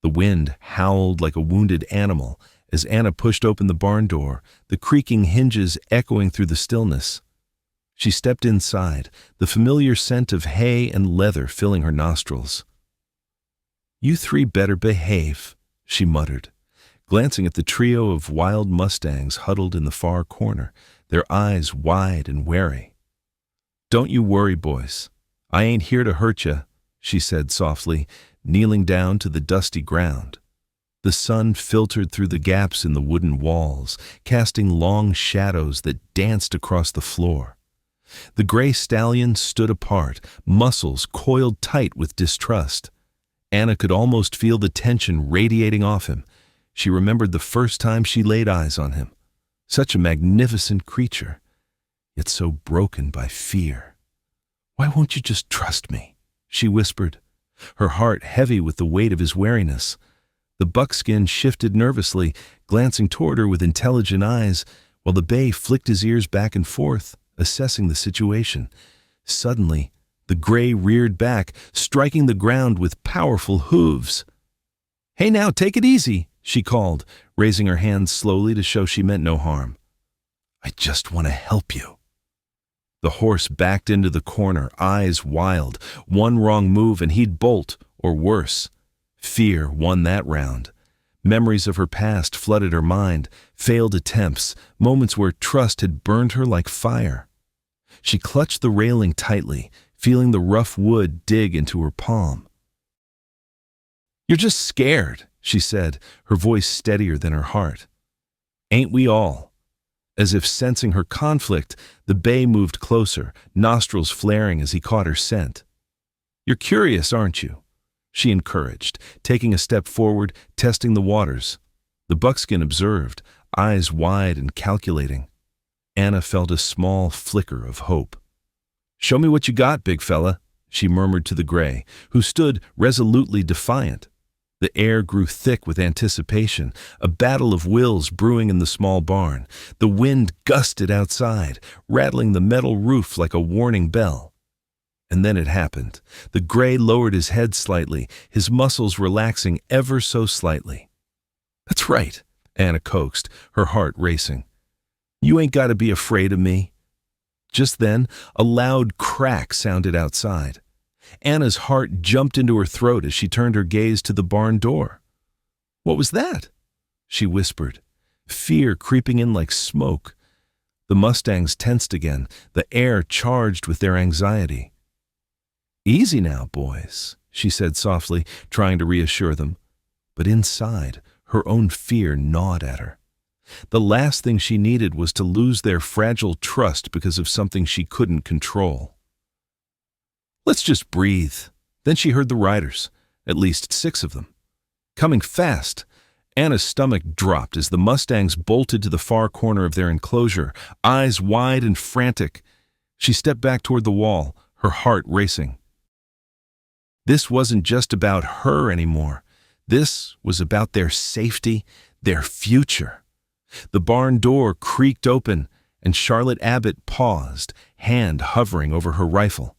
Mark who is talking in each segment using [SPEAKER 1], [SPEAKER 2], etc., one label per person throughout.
[SPEAKER 1] The wind howled like a wounded animal as Anna pushed open the barn door, the creaking hinges echoing through the stillness. She stepped inside, the familiar scent of hay and leather filling her nostrils. "You three better behave," she muttered, glancing at the trio of wild Mustangs huddled in the far corner, their eyes wide and wary. "Don't you worry, boys. I ain't here to hurt ya," she said softly, kneeling down to the dusty ground. The sun filtered through the gaps in the wooden walls, casting long shadows that danced across the floor. The gray stallion stood apart, muscles coiled tight with distrust. Anna could almost feel the tension radiating off him. She remembered the first time she laid eyes on him. Such a magnificent creature, yet so broken by fear. "Why won't you just trust me?" she whispered, her heart heavy with the weight of his wariness. The buckskin shifted nervously, glancing toward her with intelligent eyes, while the bay flicked his ears back and forth, assessing the situation. Suddenly, the gray reared back, striking the ground with powerful hooves. "Hey now, take it easy," she called, raising her hands slowly to show she meant no harm. "I just want to help you." The horse backed into the corner, eyes wild. One wrong move and he'd bolt, or worse. Fear won that round. Memories of her past flooded her mind, failed attempts, moments where trust had burned her like fire. She clutched the railing tightly, feeling the rough wood dig into her palm. "You're just scared," she said, her voice steadier than her heart. "Ain't we all?" As if sensing her conflict, the bay moved closer, nostrils flaring as he caught her scent. "You're curious, aren't you?" she encouraged, taking a step forward, testing the waters. The buckskin observed, eyes wide and calculating. Anna felt a small flicker of hope. "Show me what you got, big fella," she murmured to the gray, who stood resolutely defiant. The air grew thick with anticipation, a battle of wills brewing in the small barn. The wind gusted outside, rattling the metal roof like a warning bell. And then it happened. The gray lowered his head slightly, his muscles relaxing ever so slightly. "That's right," Anna coaxed, her heart racing. "You ain't got to be afraid of me." Just then, a loud crack sounded outside. Anna's heart jumped into her throat as she turned her gaze to the barn door. "What was that?" she whispered, fear creeping in like smoke. The Mustangs tensed again, the air charged with their anxiety. "Easy now, boys," she said softly, trying to reassure them. But inside, her own fear gnawed at her. The last thing she needed was to lose their fragile trust because of something she couldn't control. "Let's just breathe." Then she heard the riders, at least 6 of them. Coming fast, Anna's stomach dropped as the Mustangs bolted to the far corner of their enclosure, eyes wide and frantic. She stepped back toward the wall, her heart racing. This wasn't just about her anymore. This was about their safety, their future. The barn door creaked open, and Charlotte Abbott paused, hand hovering over her rifle.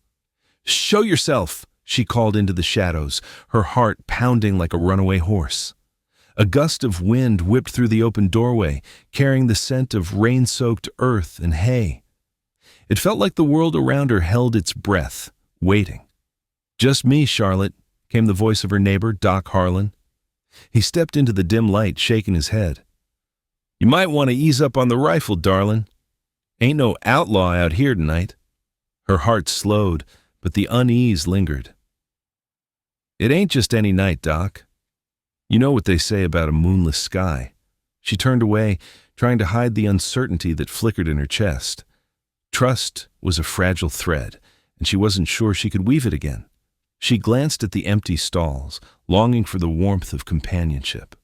[SPEAKER 1] "Show yourself," she called into the shadows, her heart pounding like a runaway horse. A gust of wind whipped through the open doorway, carrying the scent of rain-soaked earth and hay. It felt like the world around her held its breath, waiting. "Just me, Charlotte," came the voice of her neighbor, Doc Harlan. He stepped into the dim light, shaking his head. "You might want to ease up on the rifle, darlin'. Ain't no outlaw out here tonight." Her heart slowed, but the unease lingered. "It ain't just any night, Doc. You know what they say about a moonless sky." She turned away, trying to hide the uncertainty that flickered in her chest. Trust was a fragile thread, and she wasn't sure she could weave it again. She glanced at the empty stalls, longing for the warmth of companionship.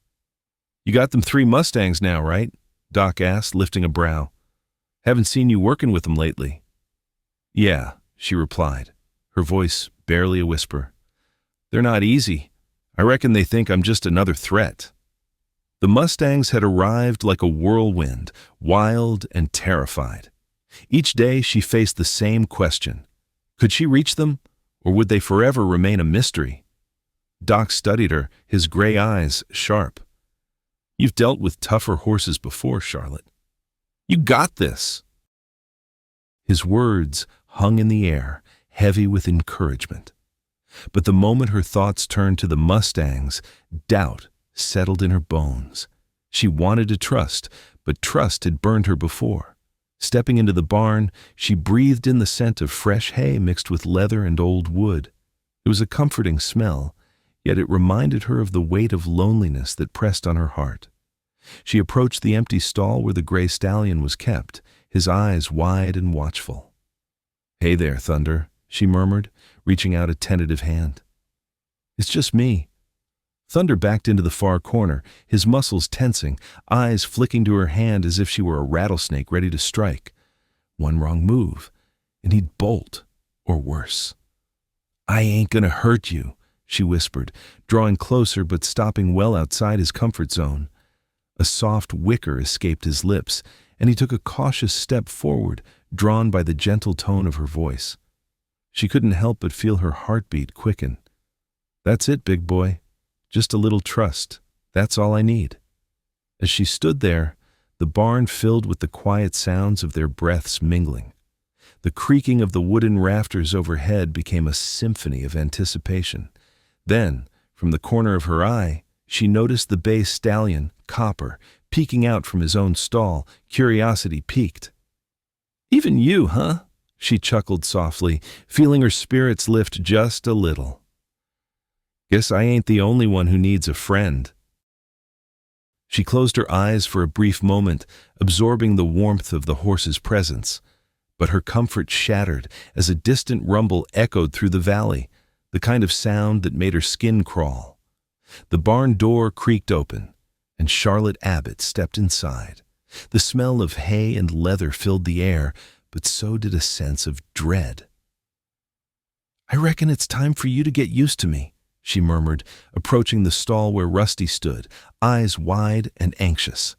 [SPEAKER 1] "You got them 3 Mustangs now, right?" Doc asked, lifting a brow. "Haven't seen you working with them lately." "Yeah," she replied, her voice barely a whisper. "They're not easy. I reckon they think I'm just another threat." The Mustangs had arrived like a whirlwind, wild and terrified. Each day she faced the same question. Could she reach them, or would they forever remain a mystery? Doc studied her, his gray eyes sharp. "You've dealt with tougher horses before, Charlotte. You got this." His words hung in the air, heavy with encouragement. But the moment her thoughts turned to the Mustangs, doubt settled in her bones. She wanted to trust, but trust had burned her before. Stepping into the barn, she breathed in the scent of fresh hay mixed with leather and old wood. It was a comforting smell, yet it reminded her of the weight of loneliness that pressed on her heart. She approached the empty stall where the gray stallion was kept, his eyes wide and watchful. "Hey there, Thunder," she murmured, reaching out a tentative hand. "It's just me." Thunder backed into the far corner, his muscles tensing, eyes flicking to her hand as if she were a rattlesnake ready to strike. One wrong move, and he'd bolt, or worse. "I ain't gonna hurt you," she whispered, drawing closer but stopping well outside his comfort zone. A soft whicker escaped his lips, and he took a cautious step forward, drawn by the gentle tone of her voice. She couldn't help but feel her heartbeat quicken. "That's it, big boy. Just a little trust. That's all I need." As she stood there, the barn filled with the quiet sounds of their breaths mingling. The creaking of the wooden rafters overhead became a symphony of anticipation. Then, from the corner of her eye, she noticed the bay stallion, Copper, peeking out from his own stall, curiosity piqued. "Even you, huh?" she chuckled softly, feeling her spirits lift just a little. "Guess I ain't the only one who needs a friend." She closed her eyes for a brief moment, absorbing the warmth of the horse's presence. But her comfort shattered as a distant rumble echoed through the valley, the kind of sound that made her skin crawl. The barn door creaked open, and Charlotte Abbott stepped inside. The smell of hay and leather filled the air, but so did a sense of dread. "I reckon it's time for you to get used to me," she murmured, approaching the stall where Rusty stood, eyes wide and anxious.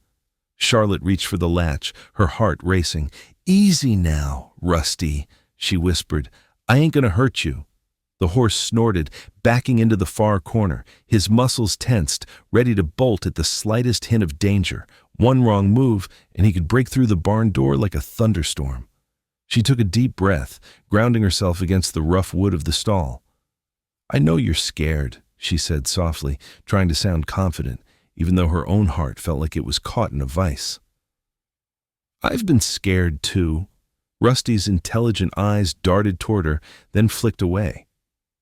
[SPEAKER 1] Charlotte reached for the latch, her heart racing. "Easy now, Rusty," she whispered. "I ain't gonna hurt you." The horse snorted, backing into the far corner, his muscles tensed, ready to bolt at the slightest hint of danger. One wrong move, and he could break through the barn door like a thunderstorm. She took a deep breath, grounding herself against the rough wood of the stall. "I know you're scared," she said softly, trying to sound confident, even though her own heart felt like it was caught in a vice. "I've been scared, too." Rusty's intelligent eyes darted toward her, then flicked away.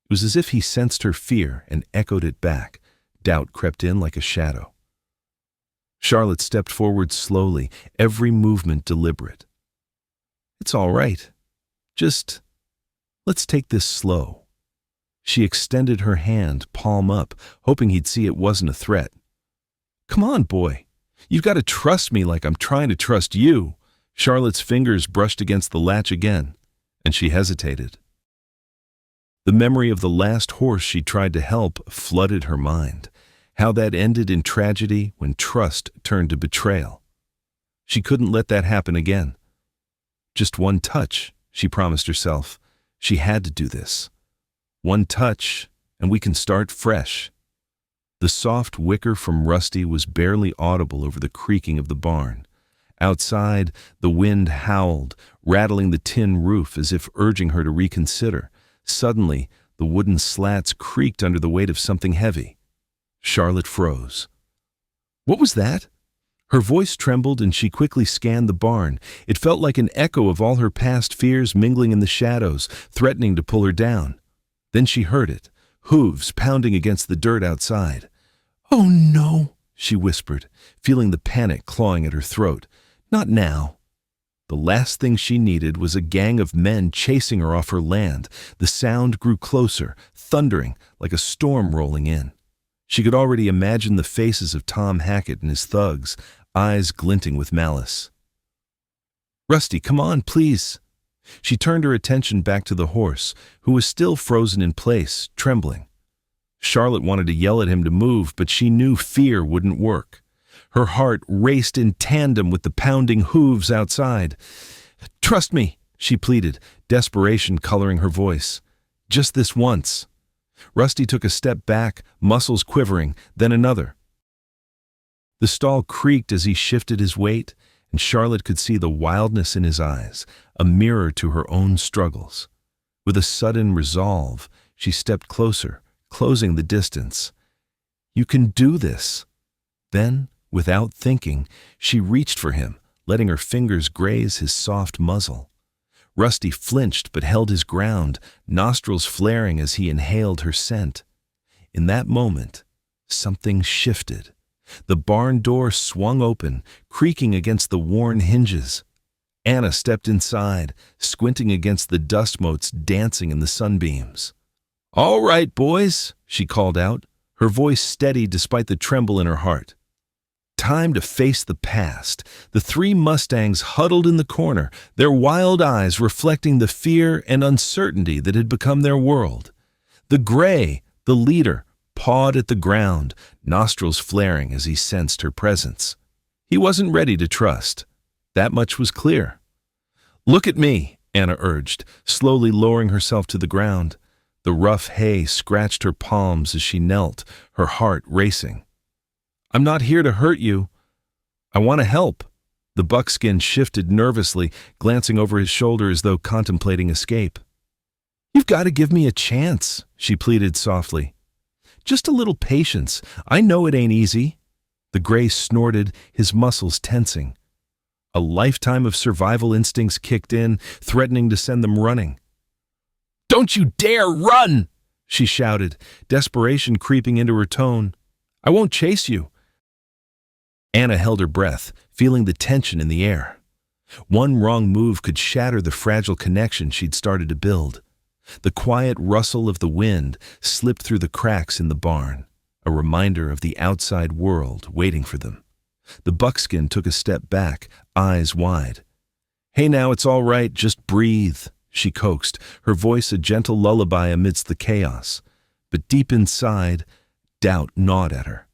[SPEAKER 1] It was as if he sensed her fear and echoed it back. Doubt crept in like a shadow. Charlotte stepped forward slowly, every movement deliberate. "It's all right. Just let's take this slow." She extended her hand, palm up, hoping he'd see it wasn't a threat. "Come on, boy. You've got to trust me like I'm trying to trust you." Charlotte's fingers brushed against the latch again, and she hesitated. The memory of the last horse she tried to help flooded her mind. How that ended in tragedy when trust turned to betrayal. She couldn't let that happen again. Just one touch, she promised herself. She had to do this. One touch, and we can start fresh. The soft whicker from Rusty was barely audible over the creaking of the barn. Outside, the wind howled, rattling the tin roof as if urging her to reconsider. Suddenly, the wooden slats creaked under the weight of something heavy. Charlotte froze. "What was that?" Her voice trembled and she quickly scanned the barn. It felt like an echo of all her past fears mingling in the shadows, threatening to pull her down. Then she heard it, hooves pounding against the dirt outside. "Oh no," she whispered, feeling the panic clawing at her throat. Not now. The last thing she needed was a gang of men chasing her off her land. The sound grew closer, thundering like a storm rolling in. She could already imagine the faces of Tom Hackett and his thugs, eyes glinting with malice. "Rusty, come on, please." She turned her attention back to the horse, who was still frozen in place, trembling. Charlotte wanted to yell at him to move, but she knew fear wouldn't work. Her heart raced in tandem with the pounding hooves outside. "Trust me," she pleaded, desperation coloring her voice. "Just this once." Rusty took a step back, muscles quivering, then another. The stall creaked as he shifted his weight, and Charlotte could see the wildness in his eyes, a mirror to her own struggles. With a sudden resolve, she stepped closer, closing the distance. "You can do this." Then, without thinking, she reached for him, letting her fingers graze his soft muzzle. Rusty flinched but held his ground, nostrils flaring as he inhaled her scent. In that moment, something shifted. The barn door swung open, creaking against the worn hinges. Anna stepped inside, squinting against the dust motes dancing in the sunbeams. "All right, boys," she called out, her voice steady despite the tremble in her heart. Time to face the past. The three Mustangs huddled in the corner, their wild eyes reflecting the fear and uncertainty that had become their world. The gray, the leader, pawed at the ground, nostrils flaring as he sensed her presence. He wasn't ready to trust. That much was clear. "Look at me," Anna urged, slowly lowering herself to the ground. The rough hay scratched her palms as she knelt, her heart racing. "I'm not here to hurt you. I want to help." The buckskin shifted nervously, glancing over his shoulder as though contemplating escape. "You've got to give me a chance," she pleaded softly. "Just a little patience. I know it ain't easy." The gray snorted, his muscles tensing. A lifetime of survival instincts kicked in, threatening to send them running. "Don't you dare run!" she shouted, desperation creeping into her tone. "I won't chase you." Anna held her breath, feeling the tension in the air. One wrong move could shatter the fragile connection she'd started to build. The quiet rustle of the wind slipped through the cracks in the barn, a reminder of the outside world waiting for them. The buckskin took a step back, eyes wide. "Hey now, it's all right, just breathe," she coaxed, her voice a gentle lullaby amidst the chaos. But deep inside, doubt gnawed at her.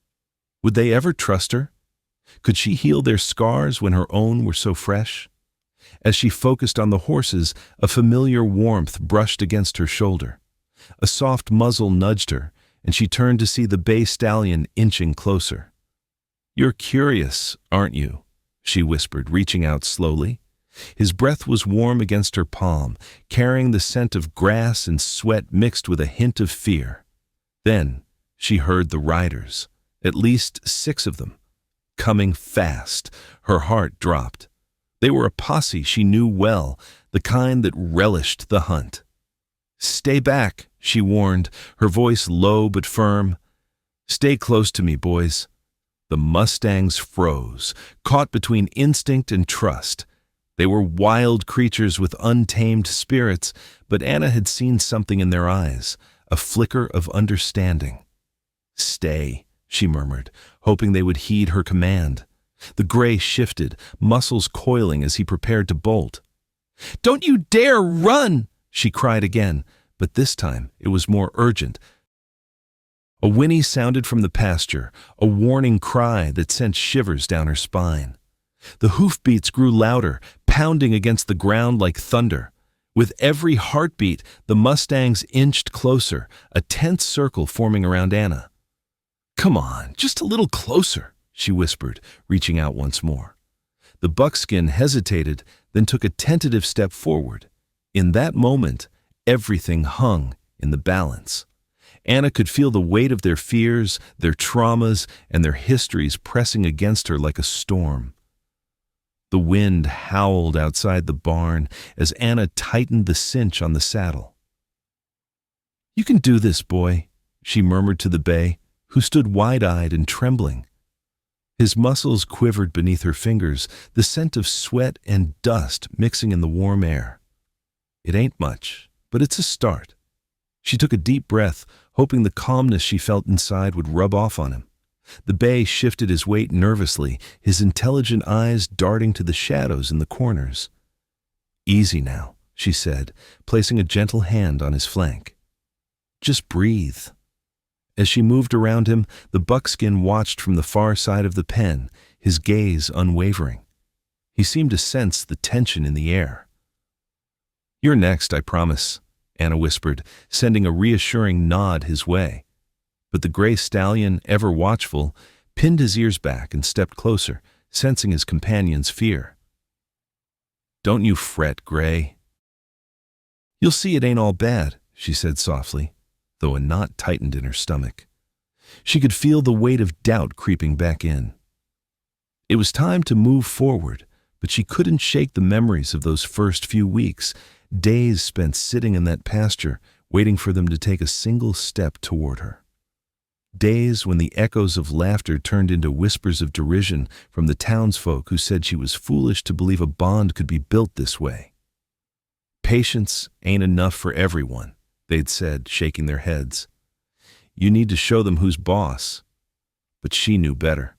[SPEAKER 1] Would they ever trust her? Could she heal their scars when her own were so fresh? As she focused on the horses, a familiar warmth brushed against her shoulder. A soft muzzle nudged her, and she turned to see the bay stallion inching closer. "You're curious, aren't you?" she whispered, reaching out slowly. His breath was warm against her palm, carrying the scent of grass and sweat mixed with a hint of fear. Then she heard the riders, at least 6 of them. Coming fast, her heart dropped. They were a posse she knew well, the kind that relished the hunt. "Stay back," she warned, her voice low but firm. "Stay close to me, boys." The Mustangs froze, caught between instinct and trust. They were wild creatures with untamed spirits, but Anna had seen something in their eyes, a flicker of understanding. "Stay," she murmured, hoping they would heed her command. The gray shifted, muscles coiling as he prepared to bolt. "Don't you dare run!" she cried again, but this time it was more urgent. A whinny sounded from the pasture, a warning cry that sent shivers down her spine. The hoofbeats grew louder, pounding against the ground like thunder. With every heartbeat, the Mustangs inched closer, a tense circle forming around Anna. "Come on, just a little closer," she whispered, reaching out once more. The buckskin hesitated, then took a tentative step forward. In that moment, everything hung in the balance. Anna could feel the weight of their fears, their traumas, and their histories pressing against her like a storm. The wind howled outside the barn as Anna tightened the cinch on the saddle. "You can do this, boy," she murmured to the bay, who stood wide-eyed and trembling. His muscles quivered beneath her fingers, the scent of sweat and dust mixing in the warm air. "It ain't much, but it's a start." She took a deep breath, hoping the calmness she felt inside would rub off on him. The bay shifted his weight nervously, his intelligent eyes darting to the shadows in the corners. "Easy now," she said, placing a gentle hand on his flank. "Just breathe." As she moved around him, the buckskin watched from the far side of the pen, his gaze unwavering. He seemed to sense the tension in the air. "You're next, I promise," Anna whispered, sending a reassuring nod his way. But the gray stallion, ever watchful, pinned his ears back and stepped closer, sensing his companion's fear. "Don't you fret, Gray. You'll see it ain't all bad," she said softly, though a knot tightened in her stomach. She could feel the weight of doubt creeping back in. It was time to move forward, but she couldn't shake the memories of those first few weeks, days spent sitting in that pasture, waiting for them to take a single step toward her. Days when the echoes of laughter turned into whispers of derision from the townsfolk who said she was foolish to believe a bond could be built this way. "Patience ain't enough for everyone," they'd said, shaking their heads. "You need to show them who's boss." But she knew better.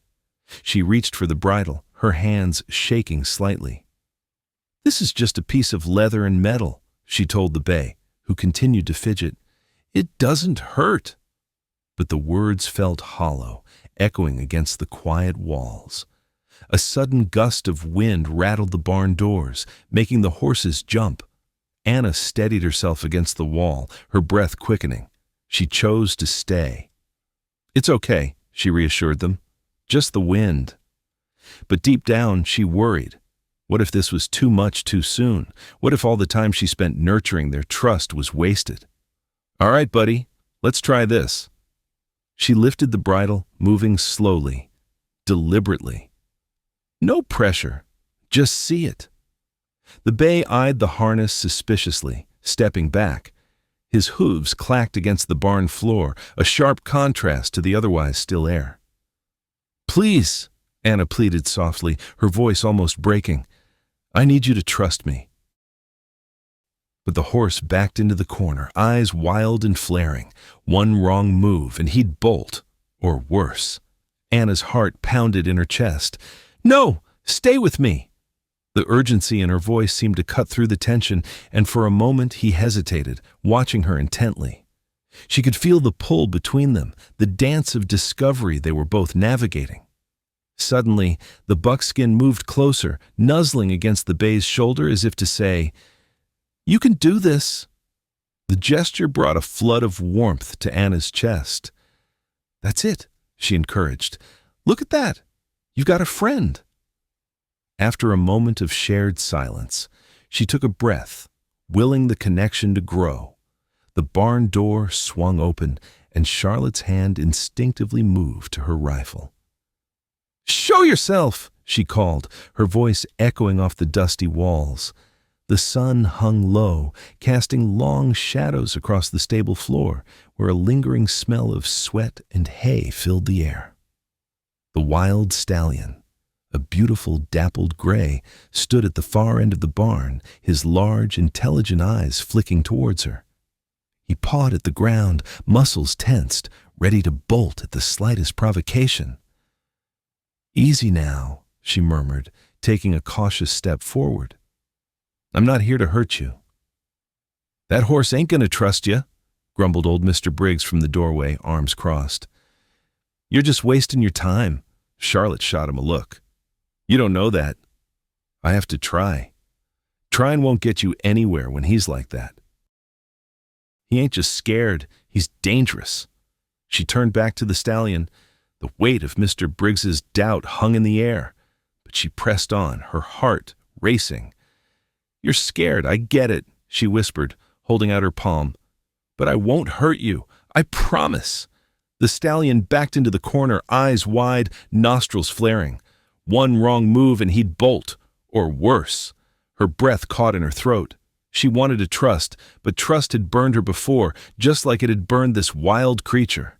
[SPEAKER 1] She reached for the bridle, her hands shaking slightly. "This is just a piece of leather and metal," she told the bay, who continued to fidget. "It doesn't hurt." But the words felt hollow, echoing against the quiet walls. A sudden gust of wind rattled the barn doors, making the horses jump. Anna steadied herself against the wall, her breath quickening. She chose to stay. "It's okay," she reassured them. "Just the wind." But deep down, she worried. What if this was too much too soon? What if all the time she spent nurturing their trust was wasted? "All right, buddy, let's try this." She lifted the bridle, moving slowly, deliberately. No pressure, just see it. The bay eyed the harness suspiciously, stepping back. His hooves clacked against the barn floor, a sharp contrast to the otherwise still air. "Please," Anna pleaded softly, her voice almost breaking. "I need you to trust me." But the horse backed into the corner, eyes wild and flaring. One wrong move and he'd bolt, or worse. Anna's heart pounded in her chest. "No, stay with me." The urgency in her voice seemed to cut through the tension, and for a moment he hesitated, watching her intently. She could feel the pull between them, the dance of discovery they were both navigating. Suddenly, the buckskin moved closer, nuzzling against the bay's shoulder as if to say, "You can do this." The gesture brought a flood of warmth to Anna's chest. "That's it," she encouraged. "Look at that. You've got a friend." After a moment of shared silence, she took a breath, willing the connection to grow. The barn door swung open, and Charlotte's hand instinctively moved to her rifle. "Show yourself!" she called, her voice echoing off the dusty walls. The sun hung low, casting long shadows across the stable floor, where a lingering smell of sweat and hay filled the air. The wild stallion, a beautiful dappled gray, stood at the far end of the barn, his large, intelligent eyes flicking towards her. He pawed at the ground, muscles tensed, ready to bolt at the slightest provocation. "Easy now," she murmured, taking a cautious step forward. "I'm not here to hurt you." "That horse ain't gonna trust you," grumbled old Mr. Briggs from the doorway, arms crossed. "You're just wasting your time." Charlotte shot him a look. "You don't know that. I have to try. Trying won't get you anywhere when he's like that. He ain't just scared, he's dangerous." She turned back to the stallion. The weight of Mr. Briggs's doubt hung in the air, but she pressed on, her heart racing. "You're scared, I get it," she whispered, holding out her palm. "But I won't hurt you, I promise." The stallion backed into the corner, eyes wide, nostrils flaring. One wrong move and he'd bolt, or worse. Her breath caught in her throat. She wanted to trust, but trust had burned her before, just like it had burned this wild creature.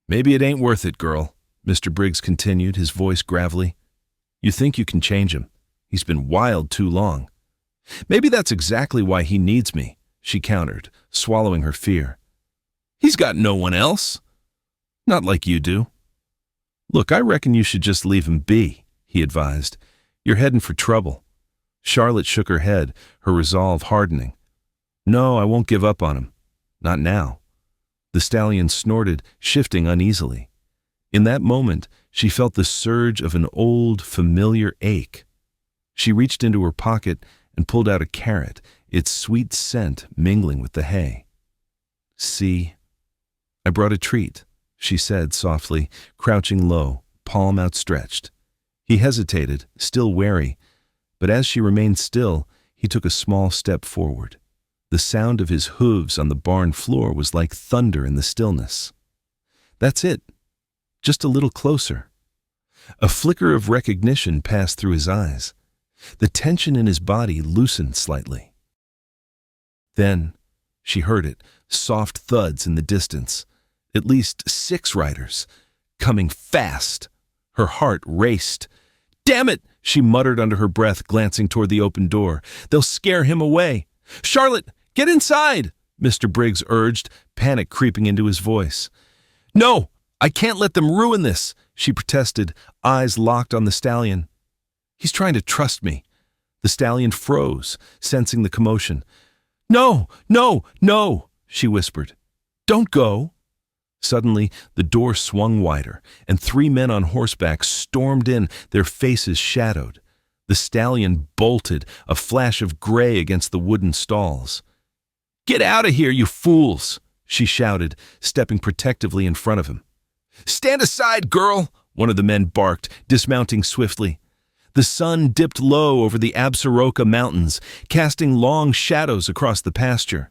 [SPEAKER 1] "Maybe it ain't worth it, girl," Mr. Briggs continued, his voice gravelly. "You think you can change him. He's been wild too long." "Maybe that's exactly why he needs me," she countered, swallowing her fear. "He's got no one else." "Not like you do." "Look, I reckon you should just leave him be," he advised. "You're heading for trouble." Charlotte shook her head, her resolve hardening. "No, I won't give up on him. Not now." The stallion snorted, shifting uneasily. In that moment, she felt the surge of an old, familiar ache. She reached into her pocket and pulled out a carrot, its sweet scent mingling with the hay. "See, I brought a treat," she said softly, crouching low, palm outstretched. He hesitated, still wary, but as she remained still, he took a small step forward. The sound of his hooves on the barn floor was like thunder in the stillness. "That's it. Just a little closer." A flicker of recognition passed through his eyes. The tension in his body loosened slightly. Then she heard it, soft thuds in the distance. At least 6 riders, coming fast. Her heart raced. "Damn it!" she muttered under her breath, glancing toward the open door. "They'll scare him away." "Charlotte, get inside!" Mr. Briggs urged, panic creeping into his voice. "No, I can't let them ruin this," she protested, eyes locked on the stallion. "He's trying to trust me." The stallion froze, sensing the commotion. "No, no, no," she whispered. "Don't go." Suddenly, the door swung wider, and 3 men on horseback stormed in, their faces shadowed. The stallion bolted, a flash of gray against the wooden stalls. "Get out of here, you fools!" she shouted, stepping protectively in front of him. "Stand aside, girl!" one of the men barked, dismounting swiftly. The sun dipped low over the Absaroka Mountains, casting long shadows across the pasture.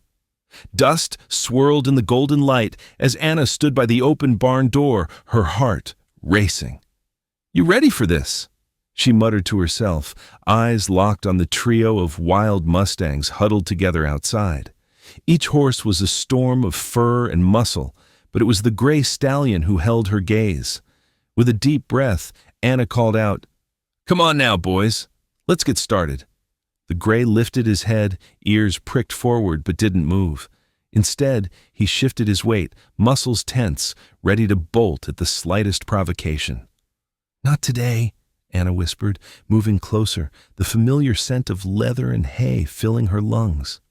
[SPEAKER 1] Dust swirled in the golden light as Anna stood by the open barn door, her heart racing. "You ready for this?" she muttered to herself, eyes locked on the trio of wild Mustangs huddled together outside. Each horse was a storm of fur and muscle, but it was the gray stallion who held her gaze. With a deep breath, Anna called out, "Come on now, boys. Let's get started." The gray lifted his head, ears pricked forward but didn't move. Instead, he shifted his weight, muscles tense, ready to bolt at the slightest provocation. "Not today," Anna whispered, moving closer, the familiar scent of leather and hay filling her lungs.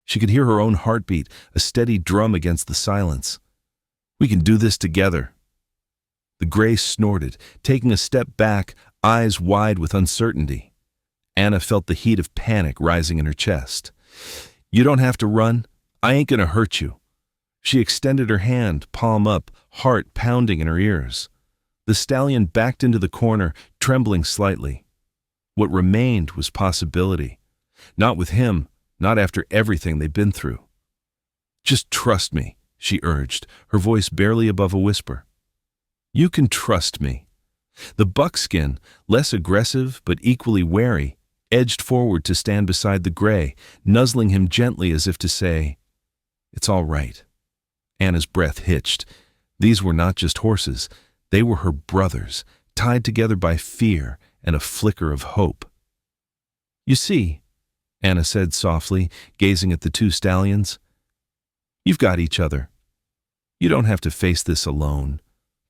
[SPEAKER 1] She could hear her own heartbeat, a steady drum against the silence. "We can do this together." The gray snorted, taking a step back, eyes wide with uncertainty. Anna felt the heat of panic rising in her chest. "You don't have to run. I ain't gonna hurt you." She extended her hand, palm up, heart pounding in her ears. The stallion backed into the corner, trembling slightly. What remained was possibility. Not with him, not after everything they'd been through. "Just trust me," she urged, her voice barely above a whisper. "You can trust me." The buckskin, less aggressive but equally wary, edged forward to stand beside the gray, nuzzling him gently as if to say, "It's all right." Anna's breath hitched. These were not just horses. They were her brothers, tied together by fear and a flicker of hope. "You see," Anna said softly, gazing at the 2 stallions, "you've got each other. You don't have to face this alone."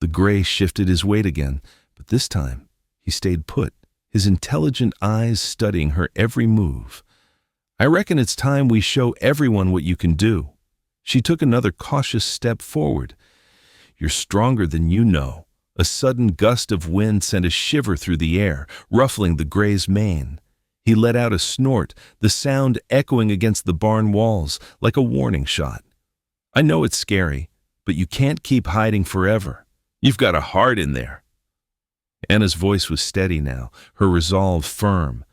[SPEAKER 1] The gray shifted his weight again, but this time he stayed put, his intelligent eyes studying her every move. "I reckon it's time we show everyone what you can do." She took another cautious step forward. "You're stronger than you know." A sudden gust of wind sent a shiver through the air, ruffling the gray's mane. He let out a snort, the sound echoing against the barn walls like a warning shot. "I know it's scary, but you can't keep hiding forever. You've got a heart in there." Anna's voice was steady now, her resolve firm.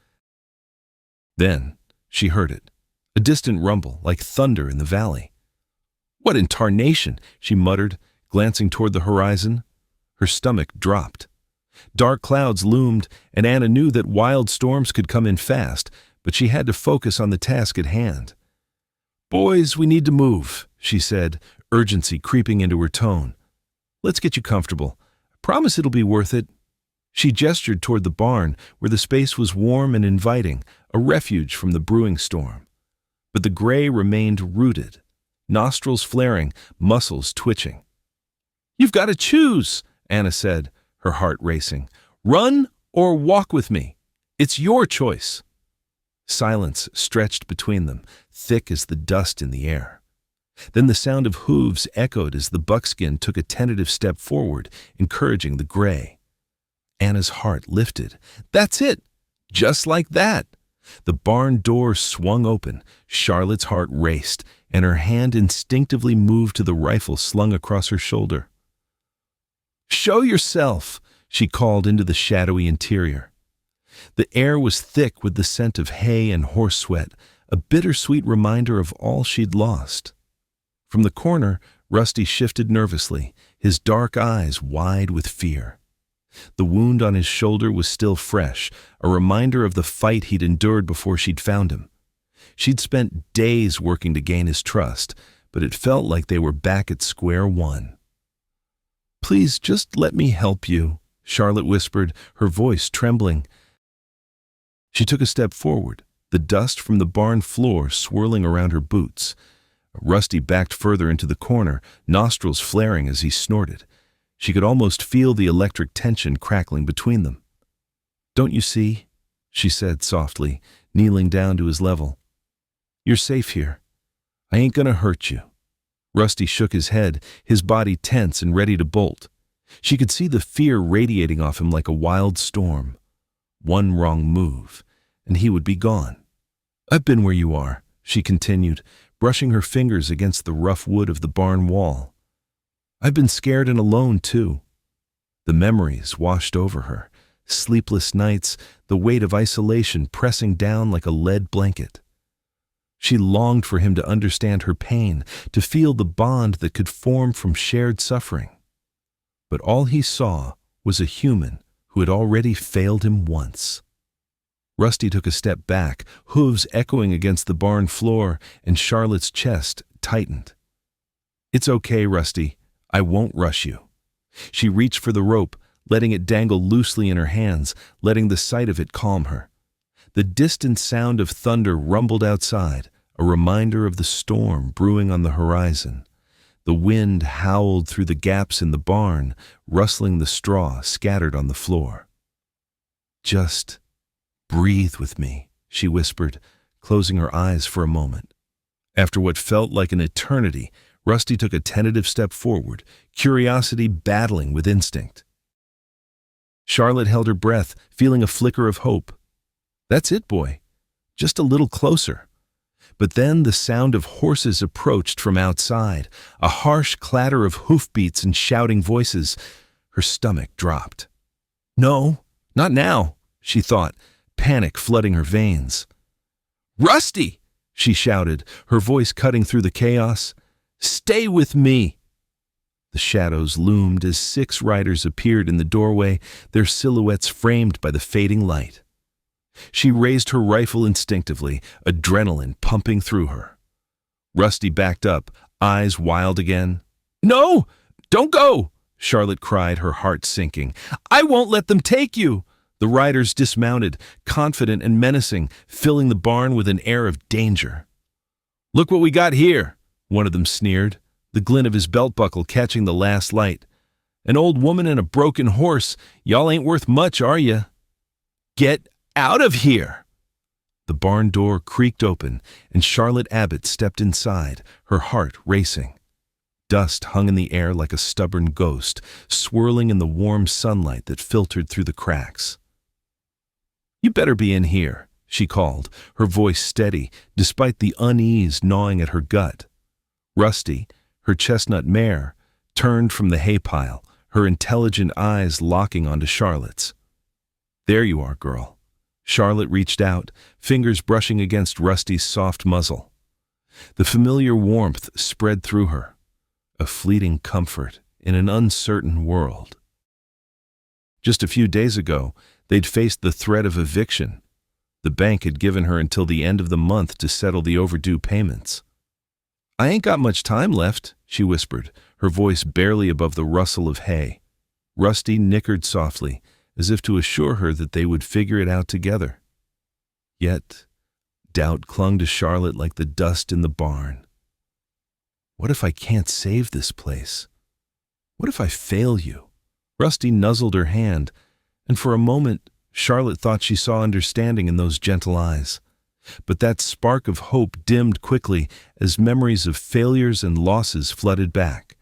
[SPEAKER 1] Then she heard it, a distant rumble like thunder in the valley. "What in tarnation?" she muttered, glancing toward the horizon. Her stomach dropped. Dark clouds loomed, and Anna knew that wild storms could come in fast, but she had to focus on the task at hand. "Boys, we need to move," she said, urgency creeping into her tone. "Let's get you comfortable. I promise it'll be worth it." She gestured toward the barn, where the space was warm and inviting, a refuge from the brewing storm. But the gray remained rooted, nostrils flaring, muscles twitching. "You've got to choose," Anna said, her heart racing. "Run or walk with me. It's your choice." Silence stretched between them, thick as the dust in the air. Then the sound of hooves echoed as the buckskin took a tentative step forward, encouraging the gray. Anna's heart lifted. That's it! Just like that! The barn door swung open, Charlotte's heart raced, and her hand instinctively moved to the rifle slung across her shoulder. "Show yourself!" she called into the shadowy interior. The air was thick with the scent of hay and horse sweat, a bittersweet reminder of all she'd lost. From the corner, Rusty shifted nervously, his dark eyes wide with fear. The wound on his shoulder was still fresh, a reminder of the fight he'd endured before she'd found him. She'd spent days working to gain his trust, but it felt like they were back at square one. "Please, just let me help you," Charlotte whispered, her voice trembling. She took a step forward, the dust from the barn floor swirling around her boots. Rusty backed further into the corner, nostrils flaring as he snorted. She could almost feel the electric tension crackling between them. "Don't you see?" she said softly, kneeling down to his level. "You're safe here. I ain't gonna hurt you." Rusty shook his head, his body tense and ready to bolt. She could see the fear radiating off him like a wild storm. One wrong move, and he would be gone. "I've been where you are," she continued, brushing her fingers against the rough wood of the barn wall. "I've been scared and alone, too." The memories washed over her, sleepless nights, the weight of isolation pressing down like a lead blanket. She longed for him to understand her pain, to feel the bond that could form from shared suffering. But all he saw was a human who had already failed him once. Rusty took a step back, hooves echoing against the barn floor, and Charlotte's chest tightened. "It's okay, Rusty. I won't rush you." She reached for the rope, letting it dangle loosely in her hands, letting the sight of it calm her. The distant sound of thunder rumbled outside, a reminder of the storm brewing on the horizon. The wind howled through the gaps in the barn, rustling the straw scattered on the floor. "Just breathe with me," she whispered, closing her eyes for a moment. After what felt like an eternity, Rusty took a tentative step forward, curiosity battling with instinct. Charlotte held her breath, feeling a flicker of hope. "That's it, boy. Just a little closer." But then the sound of horses approached from outside, a harsh clatter of hoofbeats and shouting voices. Her stomach dropped. "No, not now," she thought, panic flooding her veins. "Rusty!" she shouted, her voice cutting through the chaos. "Stay with me!" The shadows loomed as 6 riders appeared in the doorway, their silhouettes framed by the fading light. She raised her rifle instinctively, adrenaline pumping through her. Rusty backed up, eyes wild again. "No! Don't go!" Charlotte cried, her heart sinking. "I won't let them take you!" The riders dismounted, confident and menacing, filling the barn with an air of danger. "Look what we got here," one of them sneered, the glint of his belt buckle catching the last light. "An old woman and a broken horse. Y'all ain't worth much, are ya?" "Get out of here!" The barn door creaked open, and Charlotte Abbott stepped inside, her heart racing. Dust hung in the air like a stubborn ghost, swirling in the warm sunlight that filtered through the cracks. "You better be in here," she called, her voice steady, despite the unease gnawing at her gut. Rusty, her chestnut mare, turned from the hay pile, her intelligent eyes locking onto Charlotte's. "There you are, girl." Charlotte reached out, fingers brushing against Rusty's soft muzzle. The familiar warmth spread through her, a fleeting comfort in an uncertain world. Just a few days ago, they'd faced the threat of eviction. The bank had given her until the end of the month to settle the overdue payments. "I ain't got much time left," she whispered, her voice barely above the rustle of hay. Rusty nickered softly, as if to assure her that they would figure it out together. Yet, doubt clung to Charlotte like the dust in the barn. "What if I can't save this place? What if I fail you?" Rusty nuzzled her hand, and for a moment Charlotte thought she saw understanding in those gentle eyes. But that spark of hope dimmed quickly as memories of failures and losses flooded back.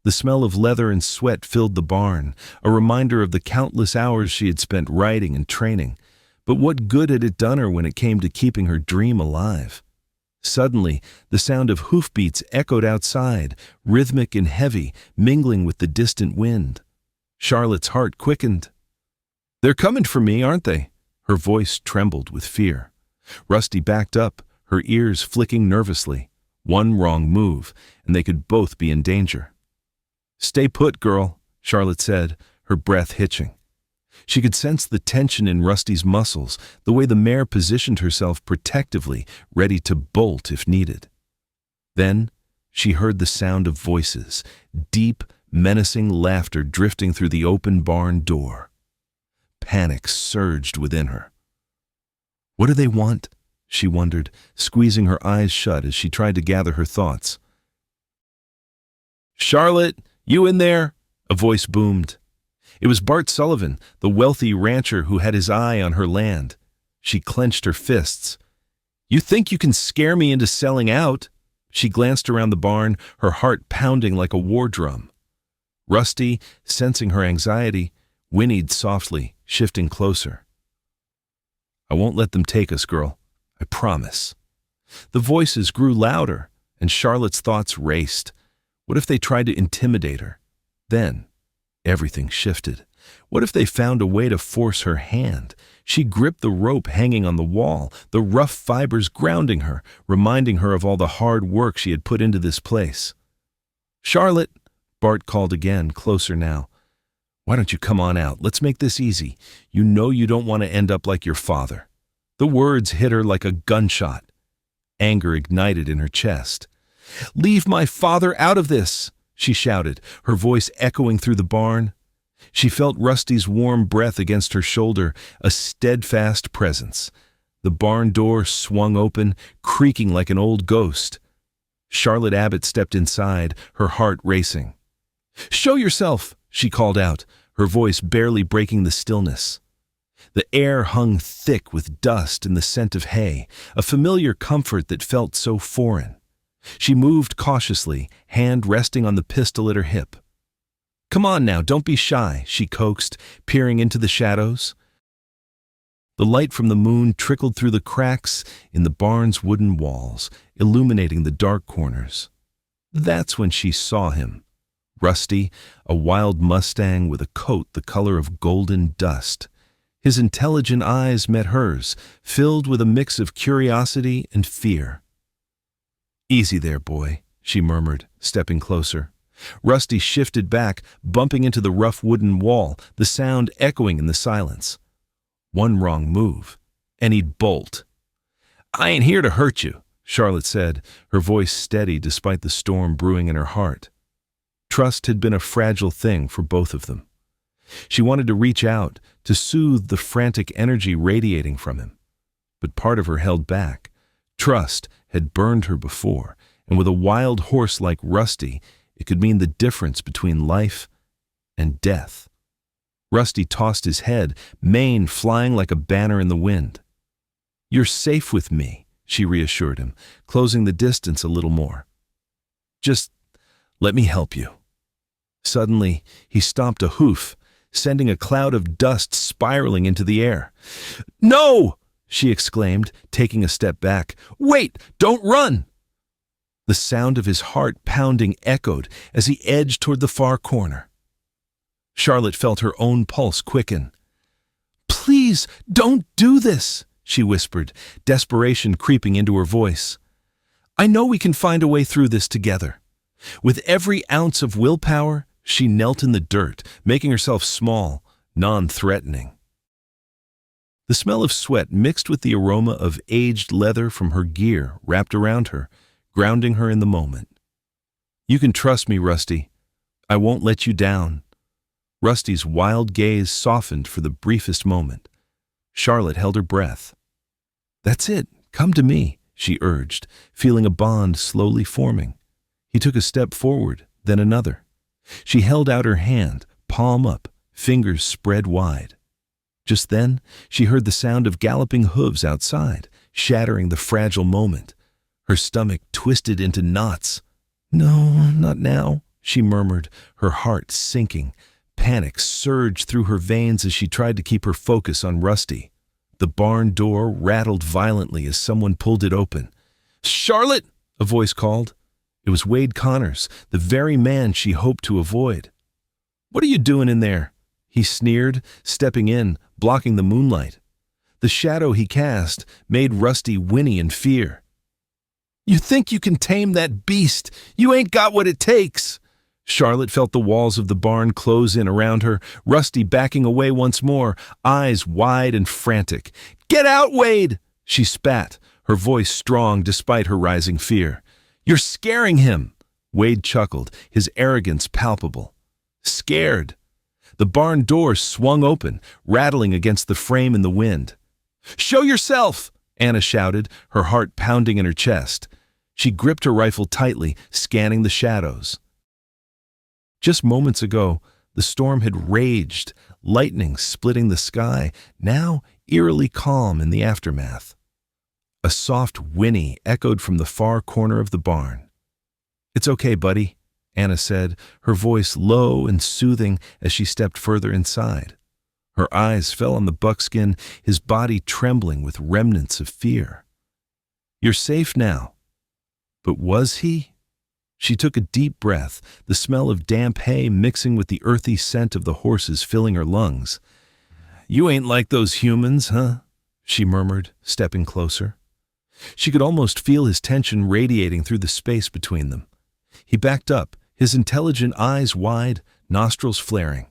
[SPEAKER 1] The smell of leather and sweat filled the barn, a reminder of the countless hours she had spent riding and training. But what good had it done her when it came to keeping her dream alive? Suddenly, the sound of hoofbeats echoed outside, rhythmic and heavy, mingling with the distant wind. Charlotte's heart quickened. "They're coming for me, aren't they?" Her voice trembled with fear. Rusty backed up, her ears flicking nervously. One wrong move, and they could both be in danger. "Stay put, girl," Charlotte said, her breath hitching. She could sense the tension in Rusty's muscles, the way the mare positioned herself protectively, ready to bolt if needed. Then she heard the sound of voices, deep, menacing laughter drifting through the open barn door. Panic surged within her. What do they want? She wondered, squeezing her eyes shut as she tried to gather her thoughts. "Charlotte, you in there?" a voice boomed. It was Bart Sullivan, the wealthy rancher who had his eye on her land. She clenched her fists. "You think you can scare me into selling out?" She glanced around the barn, her heart pounding like a war drum. Rusty, sensing her anxiety, whinnied softly, shifting closer. "I won't let them take us, girl. I promise." The voices grew louder, and Charlotte's thoughts raced. What if they tried to intimidate her? Then everything shifted. What if they found a way to force her hand? She gripped the rope hanging on the wall, the rough fibers grounding her, reminding her of all the hard work she had put into this place. "Charlotte," Bart called again, closer now. "Why don't you come on out? Let's make this easy. You know you don't want to end up like your father." The words hit her like a gunshot. Anger ignited in her chest. "Leave my father out of this!" she shouted, her voice echoing through the barn. She felt Rusty's warm breath against her shoulder, a steadfast presence. The barn door swung open, creaking like an old ghost. Charlotte Abbott stepped inside, her heart racing. "Show yourself!" she called out, her voice barely breaking the stillness. The air hung thick with dust and the scent of hay, a familiar comfort that felt so foreign. She moved cautiously, hand resting on the pistol at her hip. "Come on now, don't be shy," she coaxed, peering into the shadows. The light from the moon trickled through the cracks in the barn's wooden walls, illuminating the dark corners. That's when she saw him. Rusty, a wild Mustang with a coat the color of golden dust. His intelligent eyes met hers, filled with a mix of curiosity and fear. "Easy there, boy," she murmured, stepping closer. Rusty shifted back, bumping into the rough wooden wall, the sound echoing in the silence. One wrong move, and he'd bolt. "I ain't here to hurt you," Charlotte said, her voice steady despite the storm brewing in her heart. Trust had been a fragile thing for both of them. She wanted to reach out, to soothe the frantic energy radiating from him. But part of her held back. Trust had burned her before, and with a wild horse like Rusty, it could mean the difference between life and death. Rusty tossed his head, mane flying like a banner in the wind. "You're safe with me," she reassured him, closing the distance a little more. "Just let me help you." Suddenly, he stomped a hoof, sending a cloud of dust spiraling into the air. "No!" she exclaimed, taking a step back. "Wait! Don't run!" The sound of his heart pounding echoed as he edged toward the far corner. Charlotte felt her own pulse quicken. "Please, don't do this," she whispered, desperation creeping into her voice. "I know we can find a way through this together." With every ounce of willpower, she knelt in the dirt, making herself small, non-threatening. The smell of sweat mixed with the aroma of aged leather from her gear wrapped around her, grounding her in the moment. "You can trust me, Rusty. I won't let you down." Rusty's wild gaze softened for the briefest moment. Charlotte held her breath. "That's it. Come to me," she urged, feeling a bond slowly forming. He took a step forward, then another. She held out her hand, palm up, fingers spread wide. Just then, she heard the sound of galloping hooves outside, shattering the fragile moment. Her stomach twisted into knots. "No, not now," she murmured, her heart sinking. Panic surged through her veins as she tried to keep her focus on Rusty. The barn door rattled violently as someone pulled it open. "Charlotte!" a voice called. It was Wade Connors, the very man she hoped to avoid. "What are you doing in there?" he sneered, stepping in, blocking the moonlight. The shadow he cast made Rusty whinny in fear. "You think you can tame that beast? You ain't got what it takes!" Charlotte felt the walls of the barn close in around her, Rusty backing away once more, eyes wide and frantic. "Get out, Wade!" she spat, her voice strong despite her rising fear. "You're scaring him!" Wade chuckled, his arrogance palpable. Scared. The barn door swung open, rattling against the frame in the wind. "Show yourself!" Anna shouted, her heart pounding in her chest. She gripped her rifle tightly, scanning the shadows. Just moments ago, the storm had raged, lightning splitting the sky, now eerily calm in the aftermath. A soft whinny echoed from the far corner of the barn. "It's okay, buddy," Anna said, her voice low and soothing as she stepped further inside. Her eyes fell on the buckskin, his body trembling with remnants of fear. "You're safe now." But was he? She took a deep breath, the smell of damp hay mixing with the earthy scent of the horses filling her lungs. "You ain't like those humans, huh?" she murmured, stepping closer. She could almost feel his tension radiating through the space between them. He backed up, his intelligent eyes wide, nostrils flaring.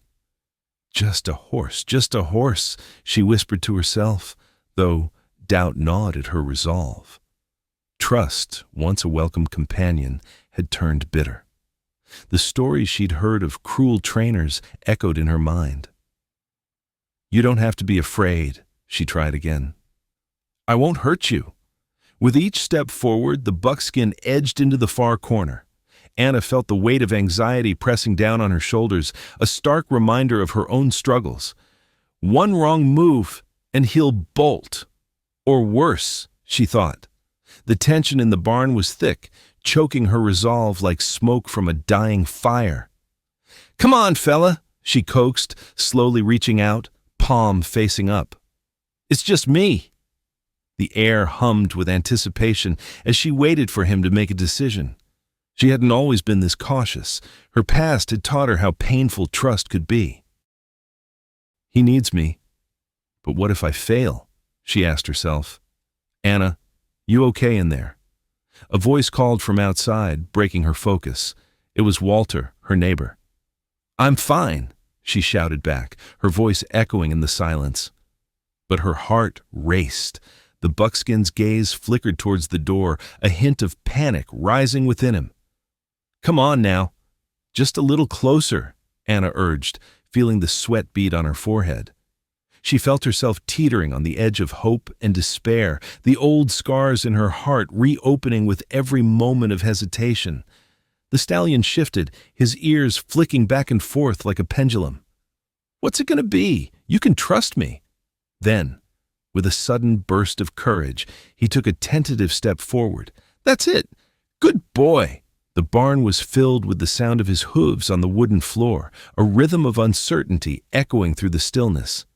[SPEAKER 1] Just a horse," she whispered to herself, though doubt gnawed at her resolve. Trust, once a welcome companion, had turned bitter. The stories she'd heard of cruel trainers echoed in her mind. "You don't have to be afraid," she tried again. "I won't hurt you." With each step forward, the buckskin edged into the far corner. Anna felt the weight of anxiety pressing down on her shoulders, a stark reminder of her own struggles. One wrong move, and he'll bolt. Or worse, she thought. The tension in the barn was thick, choking her resolve like smoke from a dying fire. "Come on, fella," she coaxed, slowly reaching out, palm facing up. "It's just me." The air hummed with anticipation as she waited for him to make a decision. She hadn't always been this cautious. Her past had taught her how painful trust could be. "He needs me. But what if I fail?" she asked herself. "Anna, you okay in there?" A voice called from outside, breaking her focus. It was Walter, her neighbor. "I'm fine," she shouted back, her voice echoing in the silence. But her heart raced. The buckskin's gaze flickered towards the door, a hint of panic rising within him. "Come on now. Just a little closer," Anna urged, feeling the sweat bead on her forehead. She felt herself teetering on the edge of hope and despair, the old scars in her heart reopening with every moment of hesitation. The stallion shifted, his ears flicking back and forth like a pendulum. "What's it going to be? You can trust me." Then, with a sudden burst of courage, he took a tentative step forward. "That's it. Good boy." The barn was filled with the sound of his hooves on the wooden floor, a rhythm of uncertainty echoing through the stillness.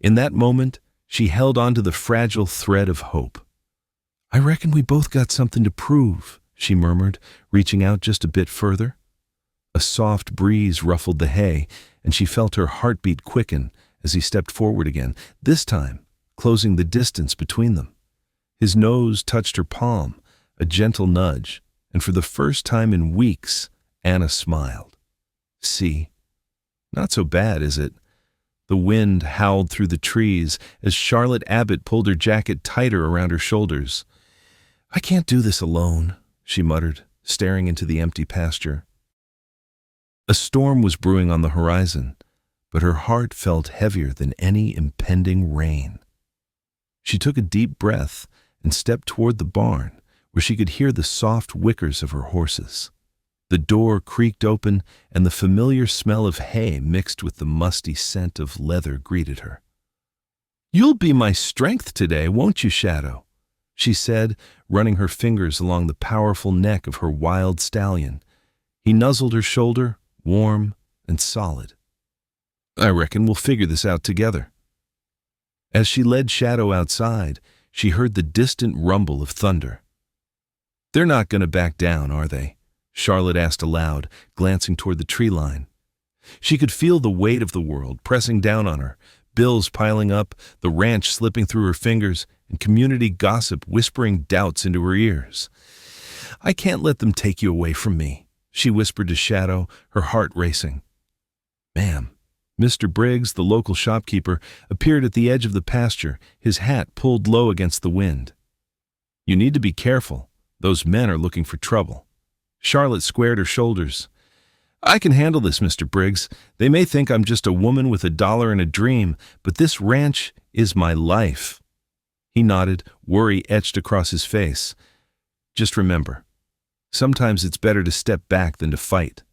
[SPEAKER 1] In that moment, she held on to the fragile thread of hope. "I reckon we both got something to prove," she murmured, reaching out just a bit further. A soft breeze ruffled the hay, and she felt her heartbeat quicken as he stepped forward again, this time closing the distance between them. His nose touched her palm, a gentle nudge, and for the first time in weeks, Anna smiled. "See, not so bad, is it?" The wind howled through the trees as Charlotte Abbott pulled her jacket tighter around her shoulders. "I can't do this alone," she muttered, staring into the empty pasture. A storm was brewing on the horizon, but her heart felt heavier than any impending rain. She took a deep breath and stepped toward the barn, where she could hear the soft whickers of her horses. The door creaked open, and the familiar smell of hay mixed with the musty scent of leather greeted her. "You'll be my strength today, won't you, Shadow?" she said, running her fingers along the powerful neck of her wild stallion. He nuzzled her shoulder, warm and solid. "I reckon we'll figure this out together." As she led Shadow outside, she heard the distant rumble of thunder. "They're not going to back down, are they?" Charlotte asked aloud, glancing toward the tree line. She could feel the weight of the world pressing down on her, bills piling up, the ranch slipping through her fingers, and community gossip whispering doubts into her ears. "I can't let them take you away from me," she whispered to Shadow, her heart racing. "Ma'am." Mr. Briggs, the local shopkeeper, appeared at the edge of the pasture, his hat pulled low against the wind. "You need to be careful. Those men are looking for trouble." Charlotte squared her shoulders. "I can handle this, Mr. Briggs. They may think I'm just a woman with $1 and a dream, but this ranch is my life." He nodded, worry etched across his face. "Just remember, sometimes it's better to step back than to fight."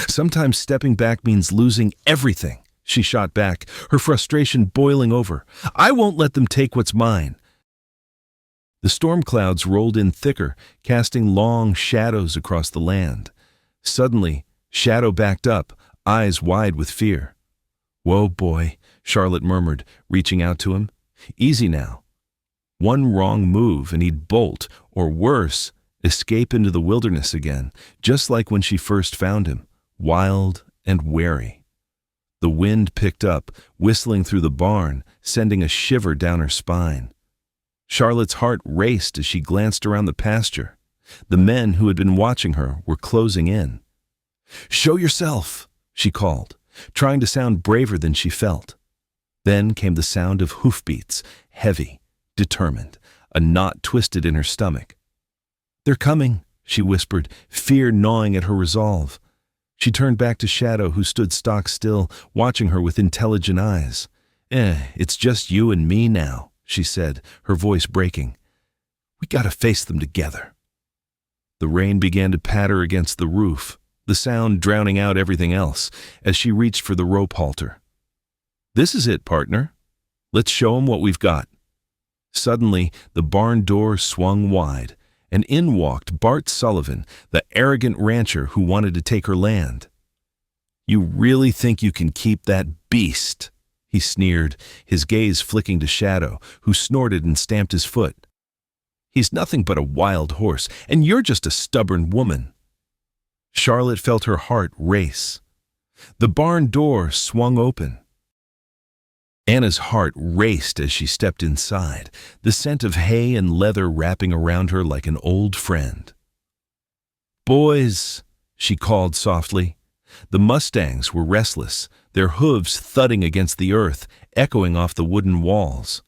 [SPEAKER 1] "Sometimes stepping back means losing everything," she shot back, her frustration boiling over. "I won't let them take what's mine." The storm clouds rolled in thicker, casting long shadows across the land. Suddenly, Shadow backed up, eyes wide with fear. "Whoa, boy," Charlotte murmured, reaching out to him. "Easy now. One wrong move and he'd bolt, or worse, escape into the wilderness again, just like when she first found him, wild and wary." The wind picked up, whistling through the barn, sending a shiver down her spine. Charlotte's heart raced as she glanced around the pasture. The men who had been watching her were closing in. "Show yourself," she called, trying to sound braver than she felt. Then came the sound of hoofbeats, heavy, determined, a knot twisted in her stomach. "They're coming," she whispered, fear gnawing at her resolve. She turned back to Shadow, who stood stock still, watching her with intelligent eyes. It's just you and me now," she said, her voice breaking. "We gotta face them together." The rain began to patter against the roof, the sound drowning out everything else, as she reached for the rope halter. "This is it, partner. Let's show 'em what we've got." Suddenly, the barn door swung wide, and in walked Bart Sullivan, the arrogant rancher who wanted to take her land. "You really think you can keep that beast?" he sneered, his gaze flicking to Shadow, who snorted and stamped his foot. "He's nothing but a wild horse, and you're just a stubborn woman." Charlotte felt her heart race. The barn door swung open. Anna's heart raced as she stepped inside, the scent of hay and leather wrapping around her like an old friend. "Boys," she called softly. The Mustangs were restless, their hooves thudding against the earth, echoing off the wooden walls.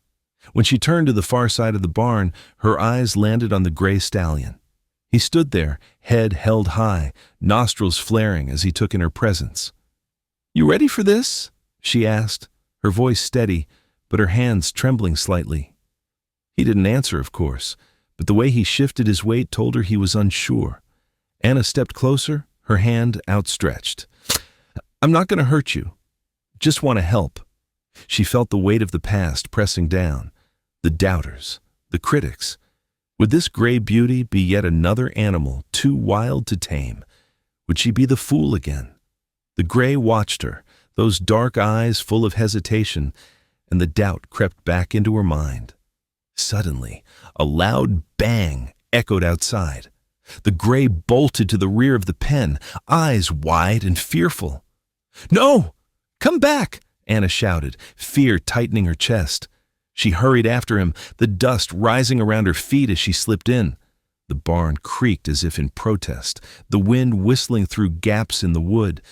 [SPEAKER 1] When she turned to the far side of the barn, her eyes landed on the gray stallion. He stood there, head held high, nostrils flaring as he took in her presence. "You ready for this?" she asked, her voice steady, but her hands trembling slightly. He didn't answer, of course, but the way he shifted his weight told her he was unsure. Anna stepped closer, her hand outstretched. "I'm not going to hurt you. Just want to help." She felt the weight of the past pressing down. The doubters, the critics. Would this gray beauty be yet another animal too wild to tame? Would she be the fool again? The gray watched her, those dark eyes full of hesitation, and the doubt crept back into her mind. Suddenly, a loud bang echoed outside. The gray bolted to the rear of the pen, eyes wide and fearful. "No! Come back!" Anna shouted, fear tightening her chest. She hurried after him, the dust rising around her feet as she slipped in. The barn creaked as if in protest, the wind whistling through gaps in the wood.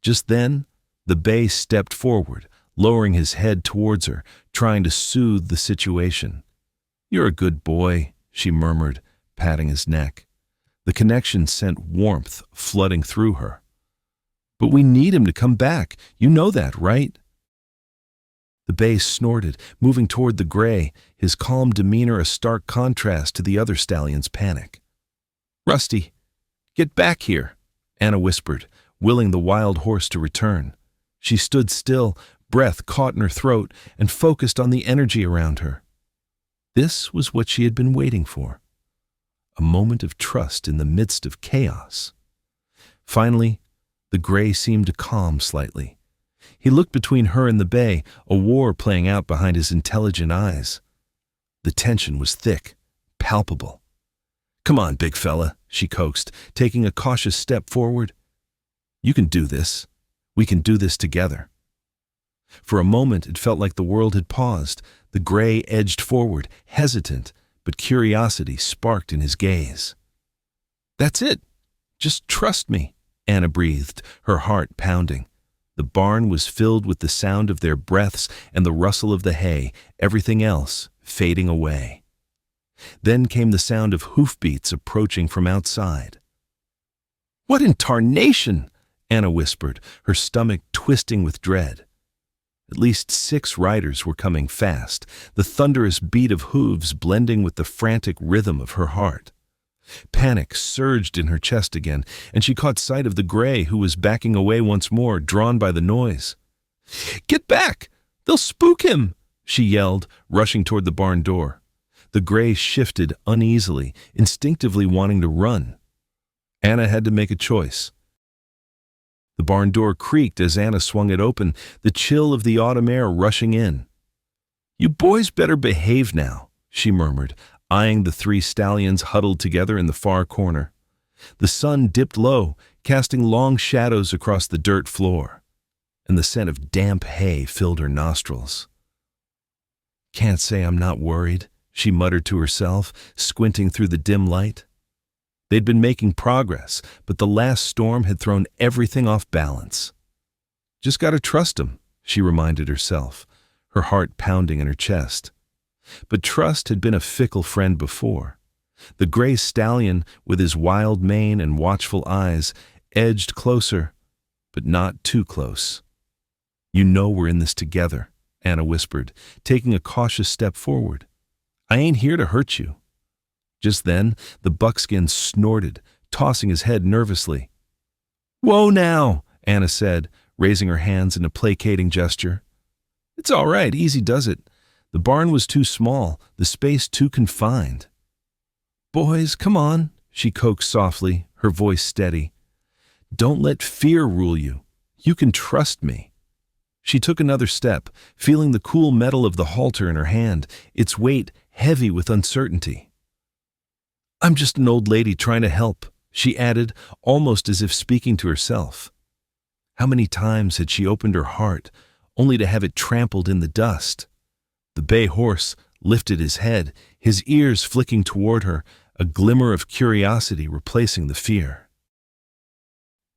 [SPEAKER 1] Just then, the bay stepped forward, lowering his head towards her, trying to soothe the situation. "You're a good boy," she murmured, patting his neck. The connection sent warmth flooding through her. "But we need him to come back. You know that, right?" The bay snorted, moving toward the gray, his calm demeanor a stark contrast to the other stallion's panic. "Rusty, get back here," Anna whispered, willing the wild horse to return. She stood still, breath caught in her throat, and focused on the energy around her. This was what she had been waiting for. A moment of trust in the midst of chaos. Finally, the gray seemed to calm slightly. He looked between her and the bay, a war playing out behind his intelligent eyes. The tension was thick, palpable. "Come on, big fella," she coaxed, taking a cautious step forward. "You can do this. We can do this together." For a moment, it felt like the world had paused. The gray edged forward, hesitant, but curiosity sparked in his gaze. "That's it. Just trust me," Anna breathed, her heart pounding. The barn was filled with the sound of their breaths and the rustle of the hay, everything else fading away. Then came the sound of hoofbeats approaching from outside. "What in tarnation?" Anna whispered, her stomach twisting with dread. At least 6 riders were coming fast, the thunderous beat of hooves blending with the frantic rhythm of her heart. Panic surged in her chest again, and she caught sight of the gray, who was backing away once more, drawn by the noise. "Get back! They'll spook him!" she yelled, rushing toward the barn door. The gray shifted uneasily, instinctively wanting to run. Anna had to make a choice. The barn door creaked as Anna swung it open, the chill of the autumn air rushing in. "You boys better behave now," she murmured, eyeing the 3 stallions huddled together in the far corner. The sun dipped low, casting long shadows across the dirt floor, and the scent of damp hay filled her nostrils. "Can't say I'm not worried," she muttered to herself, squinting through the dim light. They'd been making progress, but the last storm had thrown everything off balance. "Just gotta trust him," she reminded herself, her heart pounding in her chest. But trust had been a fickle friend before. The gray stallion, with his wild mane and watchful eyes, edged closer, but not too close. "You know we're in this together," Anna whispered, taking a cautious step forward. "I ain't here to hurt you." Just then, the buckskin snorted, tossing his head nervously. "Whoa now," Anna said, raising her hands in a placating gesture. "It's all right, easy does it. The barn was too small, the space too confined." "Boys, come on," she coaxed softly, her voice steady. "Don't let fear rule you. You can trust me." She took another step, feeling the cool metal of the halter in her hand, its weight heavy with uncertainty. "I'm just an old lady trying to help," she added, almost as if speaking to herself. How many times had she opened her heart, only to have it trampled in the dust? The bay horse lifted his head, his ears flicking toward her, a glimmer of curiosity replacing the fear.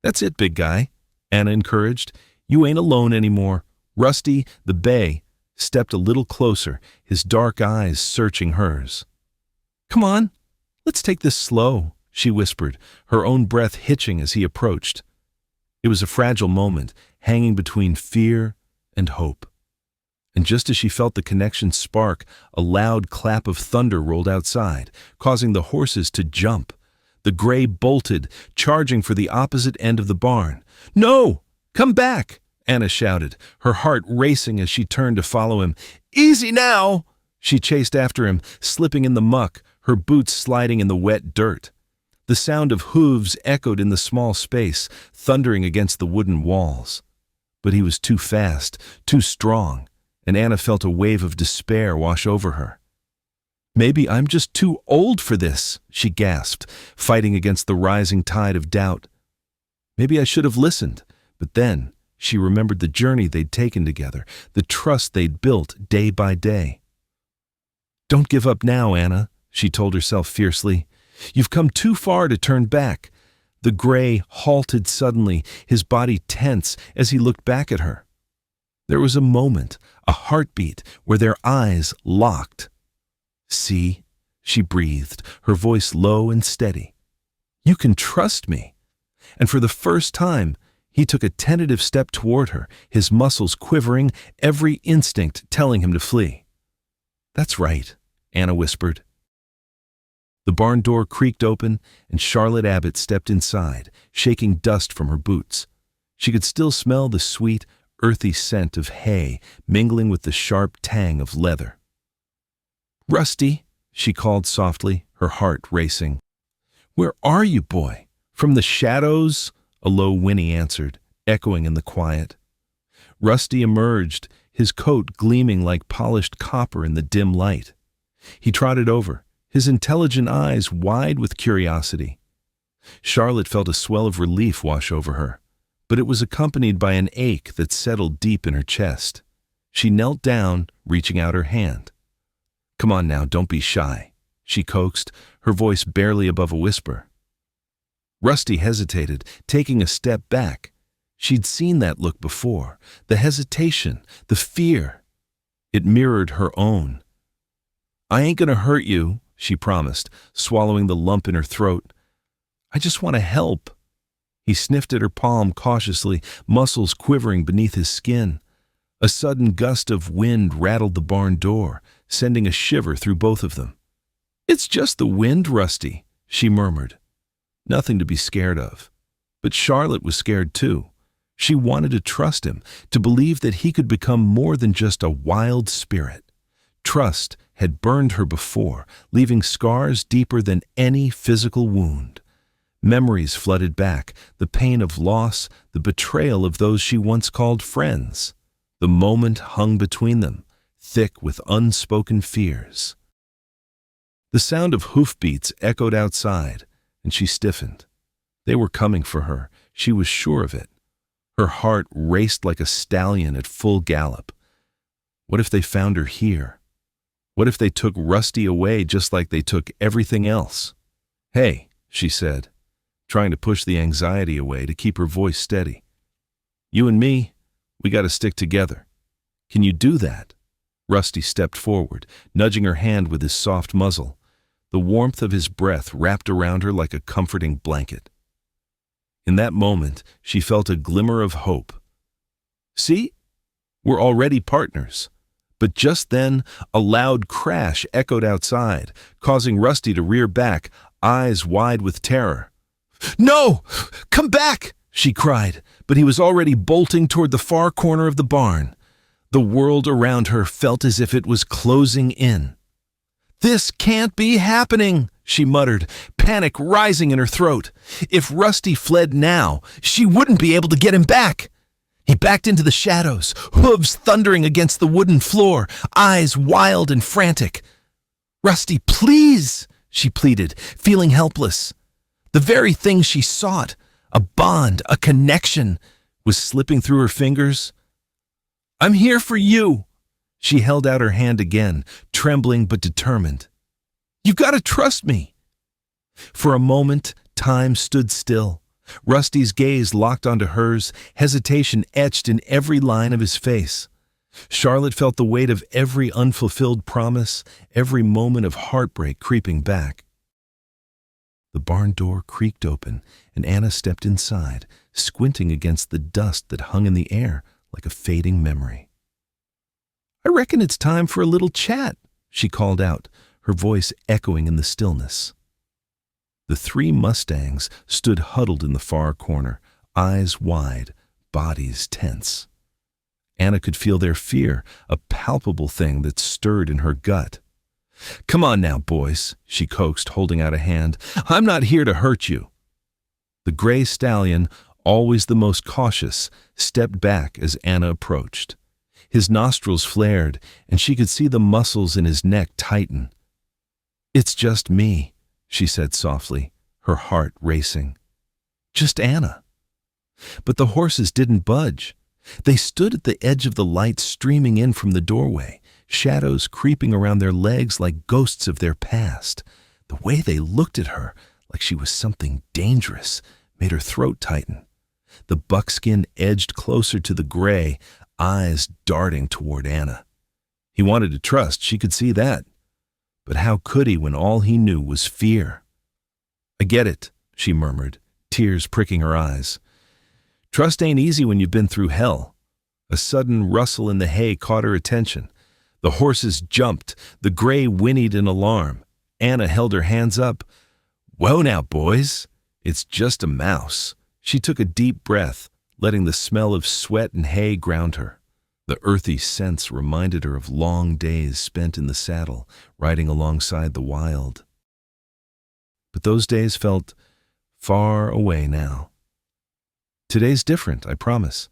[SPEAKER 1] "That's it, big guy," Anna encouraged. "You ain't alone anymore." Rusty, the bay, stepped a little closer, his dark eyes searching hers. "Come on, let's take this slow," she whispered, her own breath hitching as he approached. It was a fragile moment, hanging between fear and hope. And just as she felt the connection spark, a loud clap of thunder rolled outside, causing the horses to jump. The gray bolted, charging for the opposite end of the barn. "No! Come back!" Anna shouted, her heart racing as she turned to follow him. "Easy now!" She chased after him, slipping in the muck, her boots sliding in the wet dirt. The sound of hooves echoed in the small space, thundering against the wooden walls. But he was too fast, too strong, and Anna felt a wave of despair wash over her. "Maybe I'm just too old for this," she gasped, fighting against the rising tide of doubt. Maybe I should have listened, but then she remembered the journey they'd taken together, the trust they'd built day by day. "Don't give up now, Anna," she told herself fiercely. "You've come too far to turn back." The gray halted suddenly, his body tense as he looked back at her. There was a moment, a heartbeat, where their eyes locked. "See," she breathed, her voice low and steady. "You can trust me." And for the first time, he took a tentative step toward her, his muscles quivering, every instinct telling him to flee. "That's right," Anna whispered. The barn door creaked open, and Charlotte Abbott stepped inside, shaking dust from her boots. She could still smell the sweet, earthy scent of hay mingling with the sharp tang of leather. "Rusty," she called softly, her heart racing. "Where are you, boy?" "From the shadows," a low whinny answered, echoing in the quiet. Rusty emerged, his coat gleaming like polished copper in the dim light. He trotted over, his intelligent eyes wide with curiosity. Charlotte felt a swell of relief wash over her, but it was accompanied by an ache that settled deep in her chest. She knelt down, reaching out her hand. "Come on now, don't be shy," she coaxed, her voice barely above a whisper. Rusty hesitated, taking a step back. She'd seen that look before, the hesitation, the fear. It mirrored her own. "I ain't gonna hurt you," she promised, swallowing the lump in her throat. "I just want to help." He sniffed at her palm cautiously, muscles quivering beneath his skin. A sudden gust of wind rattled the barn door, sending a shiver through both of them. "It's just the wind, Rusty," she murmured. Nothing to be scared of. But Charlotte was scared too. She wanted to trust him, to believe that he could become more than just a wild spirit. Trust had burned her before, leaving scars deeper than any physical wound. Memories flooded back, the pain of loss, the betrayal of those she once called friends. The moment hung between them, thick with unspoken fears. The sound of hoofbeats echoed outside, and she stiffened. They were coming for her, she was sure of it. Her heart raced like a stallion at full gallop. What if they found her here? What if they took Rusty away just like they took everything else? "Hey," she said, trying to push the anxiety away to keep her voice steady. "You and me, we got to stick together. Can you do that?" Rusty stepped forward, nudging her hand with his soft muzzle. The warmth of his breath wrapped around her like a comforting blanket. In that moment, she felt a glimmer of hope. "See? We're already partners." But just then, a loud crash echoed outside, causing Rusty to rear back, eyes wide with terror. "No! Come back!" she cried, but he was already bolting toward the far corner of the barn. The world around her felt as if it was closing in. "This can't be happening," she muttered, panic rising in her throat. If Rusty fled now, she wouldn't be able to get him back. He backed into the shadows, hooves thundering against the wooden floor, eyes wild and frantic. "Rusty, please," she pleaded, feeling helpless. The very thing she sought, a bond, a connection, was slipping through her fingers. "I'm here for you." She held out her hand again, trembling but determined. "You gotta trust me." For a moment, time stood still. Rusty's gaze locked onto hers, hesitation etched in every line of his face. Charlotte felt the weight of every unfulfilled promise, every moment of heartbreak creeping back. The barn door creaked open, and Anna stepped inside, squinting against the dust that hung in the air like a fading memory. "I reckon it's time for a little chat," she called out, her voice echoing in the stillness. The three Mustangs stood huddled in the far corner, eyes wide, bodies tense. Anna could feel their fear, a palpable thing that stirred in her gut. "Come on now, boys," she coaxed, holding out a hand. "I'm not here to hurt you." The gray stallion, always the most cautious, stepped back as Anna approached. His nostrils flared, and she could see the muscles in his neck tighten. "It's just me," she said softly, her heart racing. "Just Anna." But the horses didn't budge. They stood at the edge of the light streaming in from the doorway, shadows creeping around their legs like ghosts of their past. The way they looked at her, like she was something dangerous, made her throat tighten. The buckskin edged closer to the gray, eyes darting toward Anna. He wanted to trust, she could see that. But how could he when all he knew was fear? "I get it," she murmured, tears pricking her eyes. "Trust ain't easy when you've been through hell." A sudden rustle in the hay caught her attention. The horses jumped, the gray whinnied in alarm. Anna held her hands up. "Whoa now, boys. It's just a mouse." She took a deep breath, letting the smell of sweat and hay ground her. The earthy scents reminded her of long days spent in the saddle, riding alongside the wild. But those days felt far away now. "Today's different, I promise.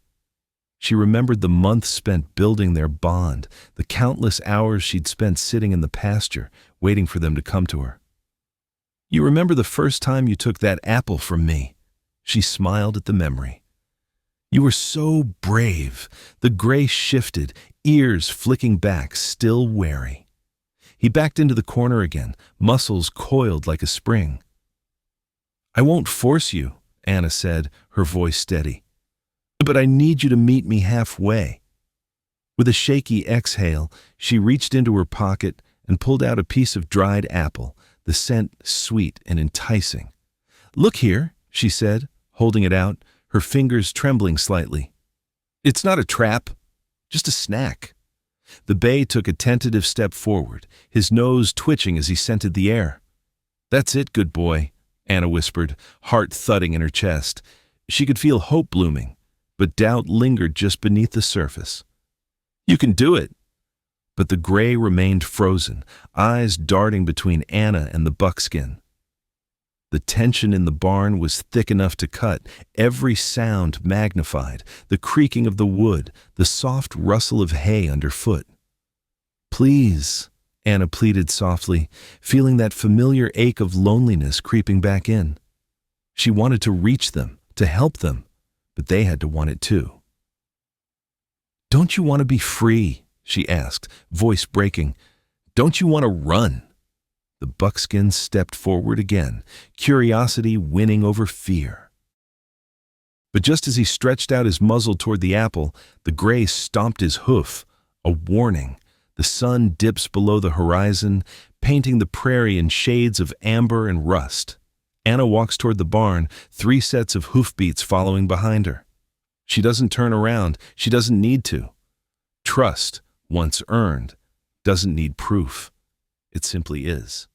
[SPEAKER 1] She remembered the months spent building their bond, the countless hours she'd spent sitting in the pasture, waiting for them to come to her. "You remember the first time you took that apple from me?" She smiled at the memory. "You were so brave." The gray shifted, ears flicking back, still wary. He backed into the corner again, muscles coiled like a spring. "I won't force you," Anna said, her voice steady. "But I need you to meet me halfway." With a shaky exhale, she reached into her pocket and pulled out a piece of dried apple, the scent sweet and enticing. "Look here," she said, holding it out, her fingers trembling slightly. "It's not a trap, just a snack." The bay took a tentative step forward, his nose twitching as he scented the air. "That's it, good boy," Anna whispered, heart thudding in her chest. She could feel hope blooming, but doubt lingered just beneath the surface. "You can do it." But the gray remained frozen, eyes darting between Anna and the buckskin. The tension in the barn was thick enough to cut, every sound magnified, the creaking of the wood, the soft rustle of hay underfoot. "Please," Anna pleaded softly, feeling that familiar ache of loneliness creeping back in. She wanted to reach them, to help them, but they had to want it too. "Don't you want to be free?" she asked, voice breaking. "Don't you want to run?" The buckskin stepped forward again, curiosity winning over fear. But just as he stretched out his muzzle toward the apple, the gray stomped his hoof, a warning. The sun dips below the horizon, painting the prairie in shades of amber and rust. Anna walks toward the barn, 3 sets of hoofbeats following behind her. She doesn't turn around, she doesn't need to. Trust, once earned, doesn't need proof. It simply is.